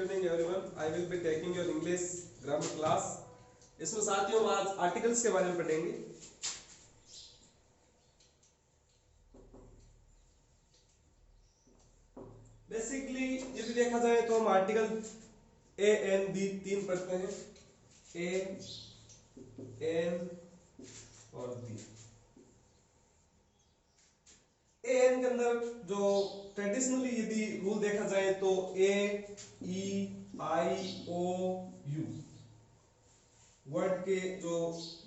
Evening everyone, I will be taking your English grammar class. इसमें साथियों हम आज आर्टिकल्स के बारे में पढ़ेंगे। बेसिकली यदि देखा जाए तो हम आर्टिकल ए एन बी तीन पढ़ते हैं, ए एन और बी। ए एन के अंदर जो ट्रेडिशनली यदि रूल देखा जाए तो ए ई आई ओ यू वर्ड के जो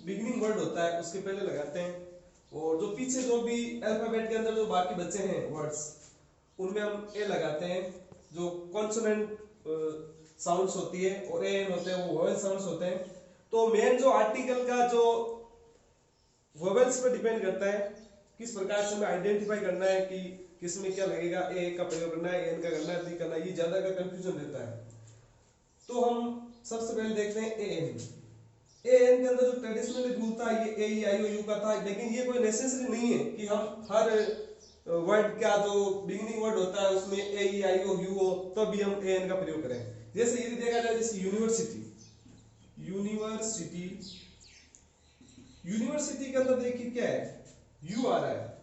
बिगिनिंग वर्ड होता है उसके पहले लगाते हैं, और जो पीछे जो भी अल्फाबेट के अंदर जो बाकी बचे हैं वर्ड्स उनमें हम ए लगाते हैं। जो कॉन्सोनेंट साउंड्स होती है और ए एन होते हैं वो वोवेल साउंड्स होते हैं। तो मेन जो आर्टिकल का जो वोवेल्स पर डिपेंड करता है किस प्रकार से हमें आइडेंटिफाई करना है कि किस में क्या लगेगा, ए का प्रयोग करना है, एन का करना है, बी करना है, ये ज्यादा का कंफ्यूजन रहता है। तो हम सबसे पहले देखते हैं ए एन। ए एन के अंदर जो ट्रेडिशनली रूल था ये ए ई आई ओ यू का था, लेकिन ये कोई नेसेसरी नहीं है कि हम हर वर्ड का जो बिगिनिंग वर्ड होता है उसमें ए ई आई ओ यू हो तभी हम ए एन का प्रयोग करें। जैसे यदि देखा जाए जैसे यूनिवर्सिटी, यूनिवर्सिटी यूनिवर्सिटी के अंदर देखिए क्या है, यू आ रहा है,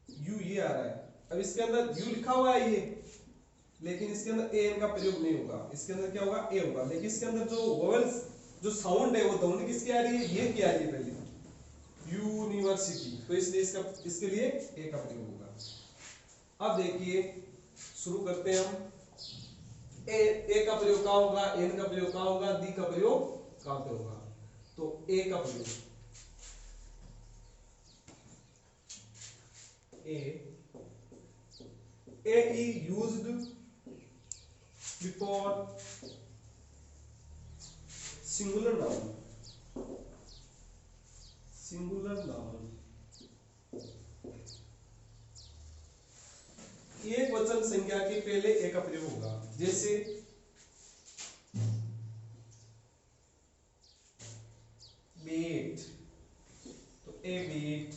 यू ये आ रहा है। अब इसके अंदर यू लिखा हुआ है ये, लेकिन इसके अंदर ए एन का प्रयोग नहीं होगा, इसके अंदर क्या होगा, ए होगा। लेकिन इसके अंदर जो वोवेल्स जो साउंड है वो ध्वनि किसकी आ रही है, ये क्या आ रही है पहले, यूनिवर्सिटी, तो इसलिए इसके लिए ए का प्रयोग होगा। अब देखिए शुरू करते हैं हम। ए का प्रयोग कहां होगा, एन का प्रयोग कहां होगा, दी का प्रयोग कहां पे होगा। तो ए का प्रयोग, ए is used before singular noun, singular noun। एक वचन संज्ञा के पहले ए का प्रयोग होगा। जैसे बेट, तो ए बेट,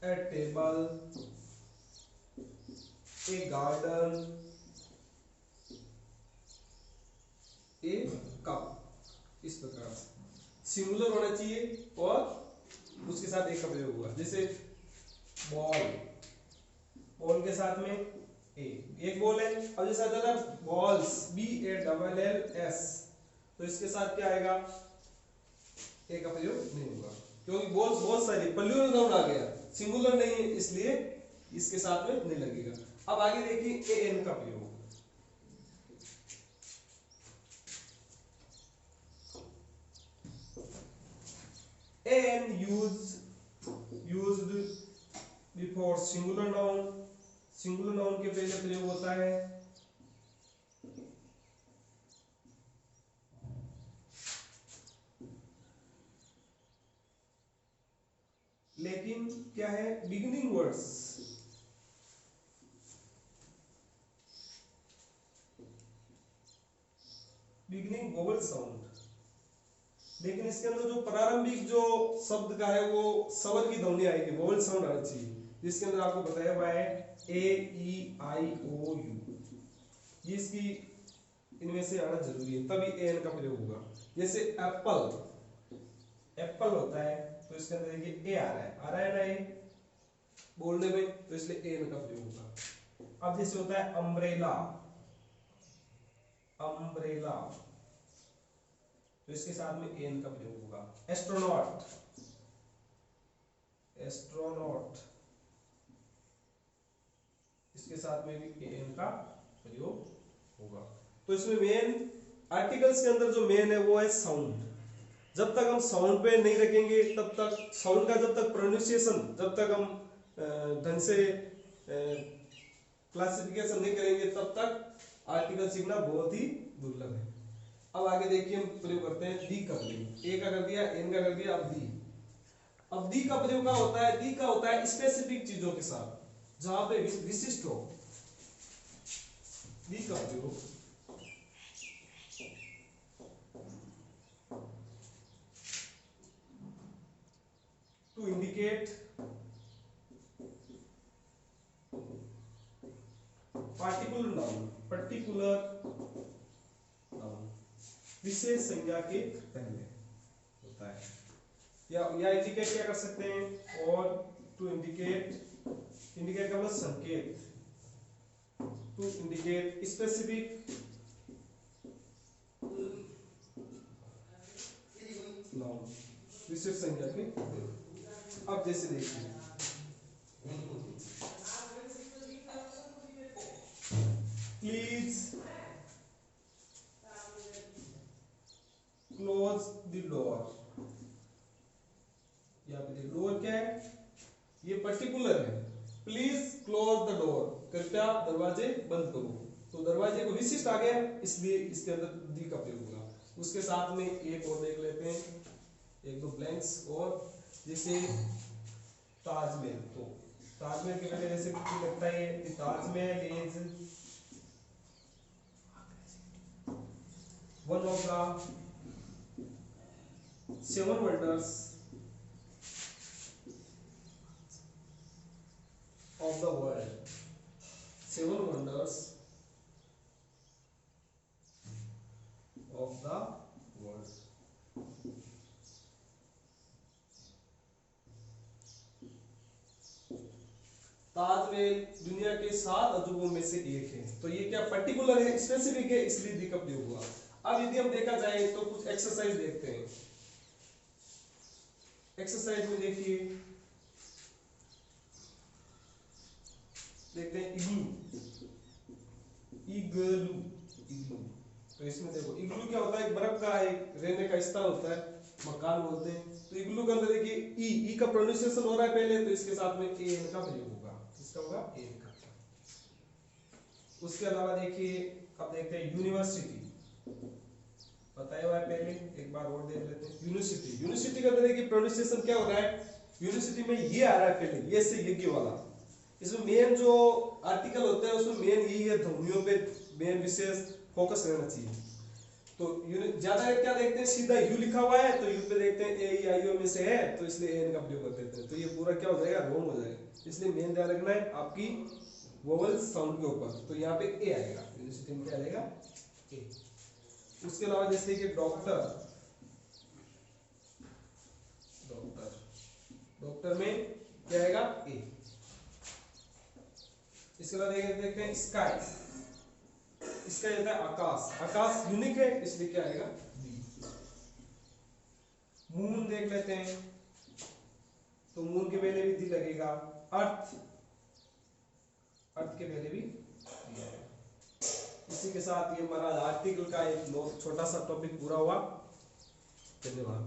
ए टेबल, ए गार्डन, ए कप। इस प्रकार सिंगुलर होना चाहिए और उसके साथ एक का प्रयोग हुआ। जैसे बॉल, बॉल के साथ में ए, एक बॉल है। अब जैसे आता है balls, B A double L S, तो इसके साथ क्या आएगा, ए का प्रयोग नहीं होगा, क्योंकि बॉल्स बहुत सारी प्लूरल नाउन आ गया, सिंगुलर नहीं है, इसलिए इसके साथ में नहीं लगेगा। अब आगे देखिए ए एन का प्रयोग। A an used before singular noun, singular noun के पहले प्रयोग होता है। लेकिन क्या है, beginning words, beginning vowel sound. लेकिन इसके अंदर जो प्रारंभिक जो शब्द का है वो स्वर की ध्वनि आएगी, वोवेल साउंड आनी चाहिए, जिसके अंदर आपको बताया हुआ है ए ई आई ओ यू, ये इसकी इनमें से आना जरूरी है, तभी ए एन का प्रयोग होगा। जैसे एप्पल, एप्पल होता है तो इसके अंदर देखिए ए आ रहा है ना ए बोलने में, तो इसलिए ए एन का प्रयोग होगा। अब जैसे होता है अम्ब्रेला, अम्ब्रेला, तो इसके साथ में एन का प्रयोग होगा। एस्ट्रोनॉट, एस्ट्रोनॉट, इसके साथ में भी एन का प्रयोग होगा। तो इसमें मेन आर्टिकल्स के अंदर जो मेन है वो है साउंड। जब तक हम साउंड पे नहीं रखेंगे तब तक, साउंड का जब तक प्रोनाउंसिएशन जब तक हम ढंग से क्लासिफिकेशन नहीं करेंगे तब तक आर्टिकल सीखना बहुत ही दुर्लभ है। अब आगे देखिए हम प्रयोग करते हैं दी का प्रयोग। ए का कर दिया, एन का कर दिया, अब दी। अब दी का प्रयोग क्या होता है, दी का होता है स्पेसिफिक चीजों के साथ जहां पे विशिष्ट हो। दी का प्रयोग to indicate particular particular noun, विशेष संज्ञा के पहले होता है। या इंडिकेट क्या कर सकते हैं, और टू इंडिकेट, इंडिकेट का मतलब संकेत, टू इंडिकेट स्पेसिफिक नाउन, विशेष संज्ञा के। अब जैसे देखिए प्लीज क्लोज द डोर, यहाँ पे देखिए डोर क्या है, ये पर्टिकुलर है, प्लीज क्लोज द डोर, कृपया दरवाजे बंद करो। तो दरवाजे को विशिष्ट आ गया, इसलिए इसके अंदर दी का प्रयोग होगा। उसके साथ में एक और देख लेते हैं, एक दो ब्लैंक्स और, जैसे ताजमहल। तो ताजमहल के पहले जैसे लगता है Taj Mahal is one of the 7 wonders of the world, 7 wonders of the world। Taj Mahal दुनिया के 7 अजूबों में से एक है। तो ये क्या पर्टिकुलर है, स्पेसिफिक है, इसलिए दी का प्रयोग हुआ। अब यदि हम देखा जाए तो कुछ एक्सरसाइज देखते हैं। एक्सरसाइज में देखिए, देखते हैं इग्लू, इग्लू, इग्लू। तो इसमें देखो इग्लू क्या होता है, एक बर्फ का एक रहने का स्थान होता है, मकान बोलते हैं। तो इग्लू के अंदर देखिए ई का प्रोनाउंसिएशन हो रहा है पहले, तो इसके साथ में ए का प्रयोग होगा, इसका होगा ए का। उसके अलावा देखिए, अब देखते हैं यूनिवर्सिटी, बताया हुआ है पहले, एक बार और देख लेते हैं। यूनिवर्सिटी, यूनिवर्सिटी के अंदर देखिए प्रोनाउंसिएशन क्या हो रहा है, यूनिवर्सिटी में ये आ रहा है पहले, ये से यज्ञ वाला। इसमें मेन जो आर्टिकल होता है उसमें मेन यही है, ध्वनियों पे मेन विशेष फोकस रहना चाहिए। तो ज्यादा क्या देखते हैं, सीधा यू लिखा हुआ है तो यू पे देखते हैं ए ई आई ओ में से है, तो इसलिए एन का प्रयोग कर देते हैं। तो ये पूरा क्या हो जाएगा, रॉन्ग हो जाएगा। इसलिए मेन ध्यान रखना है आपकी वोवल साउंड के ऊपर। तो यहाँ पे ए आएगा, यूनिवर्सिटी में क्या आएगा, ए। उसके अलावा जैसे कि डॉक्टर, डॉक्टर, डॉक्टर में क्या आएगा, ए। इसके बाद देखते हैं स्काई, स्काई होता है आकाश, आकाश यूनिक है इसलिए क्या आएगा, बी। मून देख लेते हैं, तो मून के पहले भी दी लगेगा। अर्थ, अर्थ के पहले भी दी आएगा। इसी के साथ ये हमारा आर्टिकल का एक छोटा सा टॉपिक पूरा हुआ। धन्यवाद।